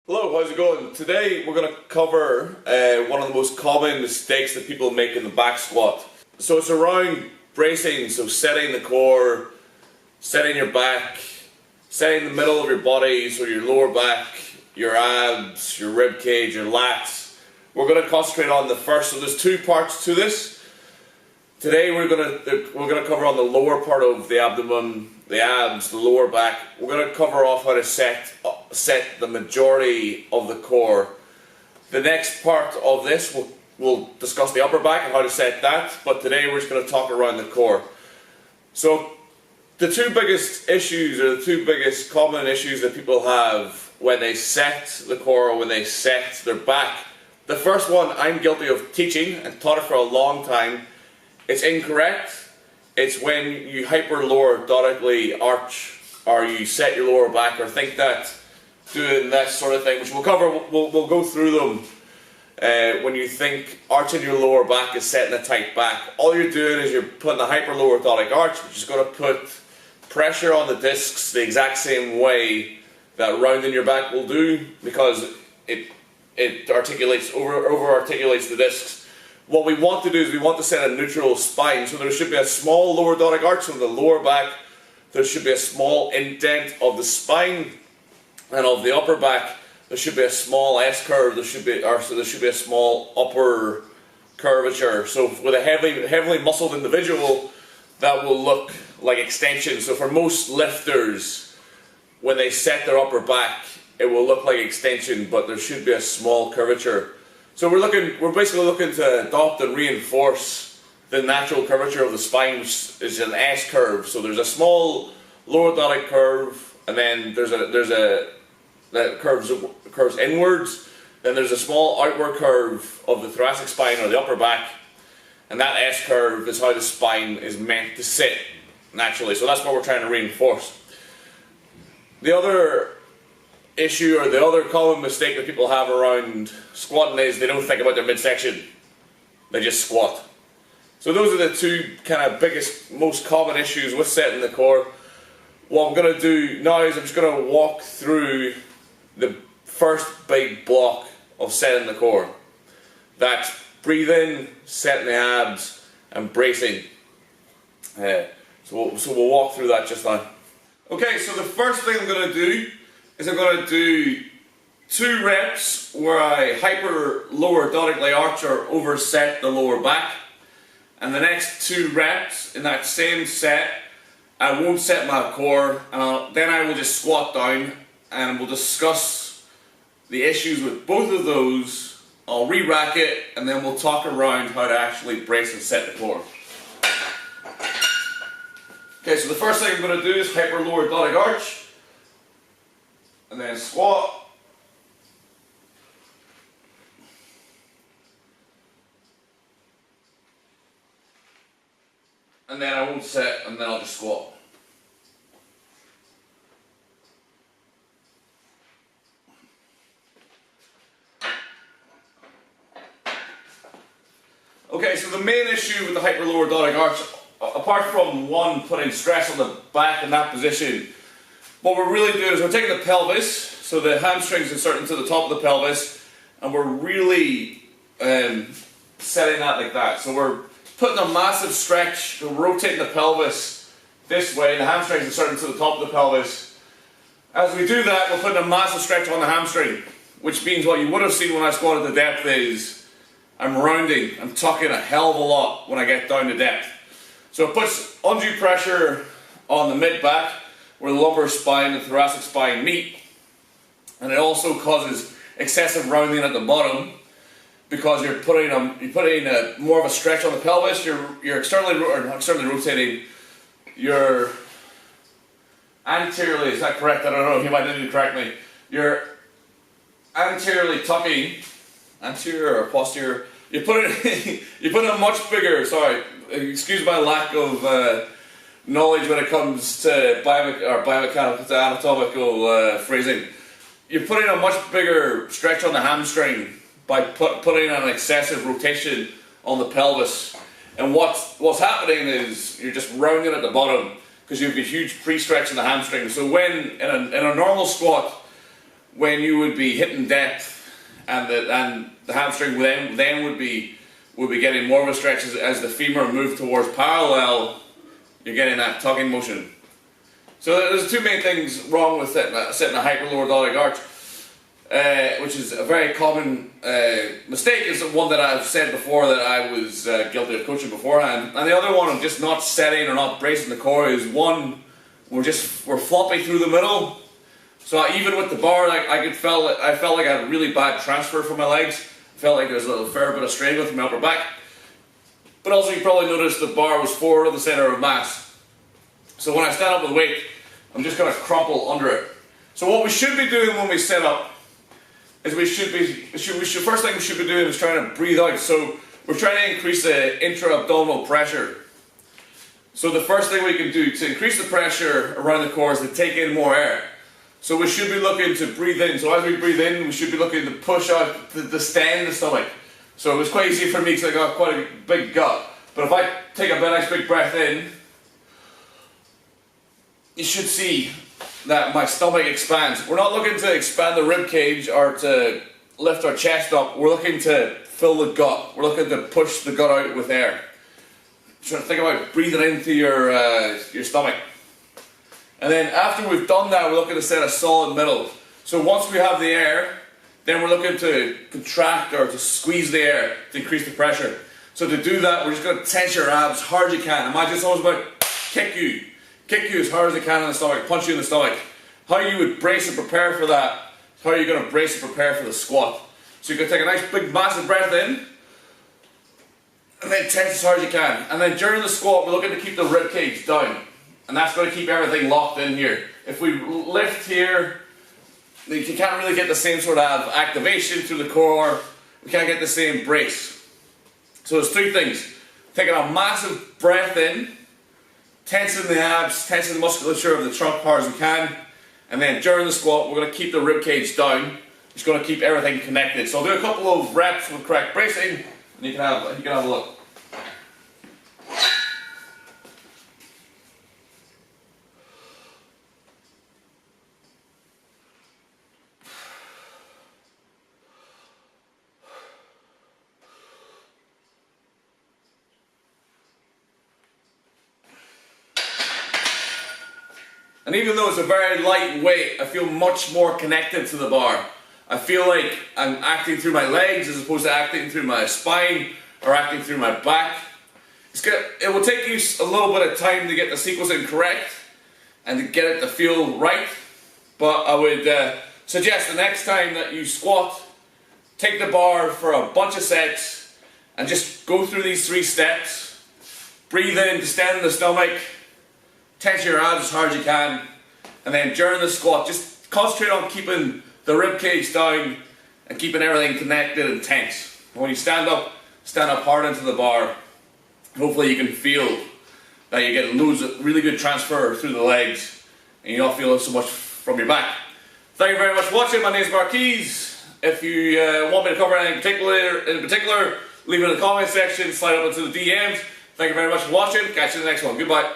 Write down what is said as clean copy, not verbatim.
Hello, how's it going? Today we're going to cover one of the most common mistakes that people make in the back squat. So it's around bracing, so setting the core, setting your back, setting the middle of your body, so your lower back, your abs, your rib cage, your lats. We're going to concentrate on the first, so there's two parts to this. Today we're going to cover on the lower part of the abdomen, the abs, the lower back. We're going to cover off how to set the majority of the core. The next part of this we'll discuss the upper back and how to set that, but today we're just going to talk around the core. So the two biggest issues, or the two biggest common issues that people have when they set the core or when they set their back. The first one I'm guilty of teaching and taught it for a long time. It's incorrect. It's when you hyperlordotically arch or you set your lower back or think that doing that sort of thing, which we'll cover, we'll go through them. When you think arching your lower back is setting a tight back, all you're doing is you're putting a hyperlordotic arch, which is going to put pressure on the discs the exact same way that rounding your back will do, because it articulates, over articulates the discs. What we want to do is we want to set a neutral spine, so there should be a small lordotic arch on the lower back, there should be a small indent of the spine, and of the upper back there should be a small S-curve, there should be a small upper curvature. So with a heavily muscled individual, that will look like extension. So for most lifters, when they set their upper back, it will look like extension, but there should be a small curvature. So we're basically looking to adopt and reinforce the natural curvature of the spine, which is an S-curve. So there's a small lordotic curve, and then that curves inwards. Then there's a small outward curve of the thoracic spine or the upper back, and that S-curve is how the spine is meant to sit naturally. So that's what we're trying to reinforce. The other issue, or the other common mistake that people have around squatting, is they don't think about their midsection. They just squat. So those are the two kind of biggest, most common issues with setting the core. What I'm going to do now is I'm just going to walk through the first big block of setting the core. That's breathing, setting the abs, and bracing. So we'll walk through that just now. Okay, so the first thing I'm going to do is I'm going to do 2 reps where I hyperlordotically arch or overset the lower back, and the next 2 reps in that same set I won't set my core, and then I will just squat down and we'll discuss the issues with both of those. I'll re-rack it, and then we'll talk around how to actually brace and set the core. Okay, so the first thing I'm going to do is hyperlordotic arch, and then squat, and then I won't set, and then I'll just squat. Okay, so the main issue with the hyperlordotic arch, apart from one, putting stress on the back in that position, what we're really doing is we're taking the pelvis, so the hamstrings insert into the top of the pelvis, and we're really setting that like that. So we're putting a massive stretch, we're rotating the pelvis this way, the hamstrings insert into the top of the pelvis. As we do that, we're putting a massive stretch on the hamstring, which means what you would have seen when I squatted to depth is I'm rounding, I'm tucking a hell of a lot when I get down to depth. So it puts undue pressure on the mid-back, where the lumbar spine and thoracic spine meet, and it also causes excessive rounding at the bottom, because you're putting more of a stretch on the pelvis. You're externally rotating. You're anteriorly, is that correct? I don't know, you might need to correct me. You're anteriorly tucking, anterior or posterior. You're putting a much bigger, sorry, excuse my lack of knowledge when it comes to biomechanical, to anatomical phrasing. You're putting a much bigger stretch on the hamstring by putting an excessive rotation on the pelvis. And what's happening is you're just rounding at the bottom, because you have a huge pre-stretch in the hamstring. So when in a normal squat, when you would be hitting depth, and the hamstring then would be getting more of a stretch as the femur moved towards parallel. You're getting that tugging motion. So there's two main things wrong with setting a hyperlordotic arch, which is a very common mistake. Is one that I've said before that I was guilty of coaching beforehand, and the other one of just not setting or not bracing the core is one we're floppy through the middle. So even with the bar, like I felt like I had a really bad transfer from my legs. I felt like there was a fair bit of strain going through my upper back. But also you probably noticed the bar was forward of the center of mass. So when I stand up with weight, I'm just going to crumple under it. So what we should be doing when we set up is first thing we should be doing is trying to breathe out. So we're trying to increase the intra-abdominal pressure. So the first thing we can do to increase the pressure around the core is to take in more air. So we should be looking to breathe in. So as we breathe in, we should be looking to push out the distend the stomach. So it was quite easy for me because I got quite a big gut. But if I take a nice big breath in, you should see that my stomach expands. We're not looking to expand the rib cage or to lift our chest up. We're looking to fill the gut. We're looking to push the gut out with air. So think about breathing into your stomach. And then after we've done that, we're looking to set a solid middle. So once we have the air, then we're looking to contract or to squeeze the air to increase the pressure. So to do that, we're just going to tense your abs as hard as you can. Imagine it's almost about kick you as hard as you can in the stomach, punch you in the stomach. How you would brace and prepare for that, how you're going to brace and prepare for the squat. So you're going to take a nice big massive breath in, and then tense as hard as you can. And then during the squat, we're looking to keep the rib cage down. And that's going to keep everything locked in here. If we lift here, you can't really get the same sort of activation through the core. We can't get the same brace. So there's three things. Taking a massive breath in, tensing the abs, tensing the musculature of the trunk hard as we can. And then during the squat, we're going to keep the rib cage down. It's going to keep everything connected. So I'll do a couple of reps with correct bracing, and you can have a look. And even though it's a very light weight, I feel much more connected to the bar. I feel like I'm acting through my legs as opposed to acting through my spine or acting through my back. It will take you a little bit of time to get the sequencing correct and to get it to feel right. But I would suggest the next time that you squat, take the bar for a bunch of sets and just go through these 3 steps. Breathe in, distend the stomach, tense your abs as hard as you can, and then during the squat, just concentrate on keeping the rib cage down and keeping everything connected and tense. And when you stand up hard into the bar. Hopefully you can feel that you get really good transfer through the legs and you don't feel it so much from your back. Thank you very much for watching. My name is Marquise. If you want me to cover anything in particular, leave it in the comment section, slide up into the DMs. Thank you very much for watching. Catch you in the next one. Goodbye.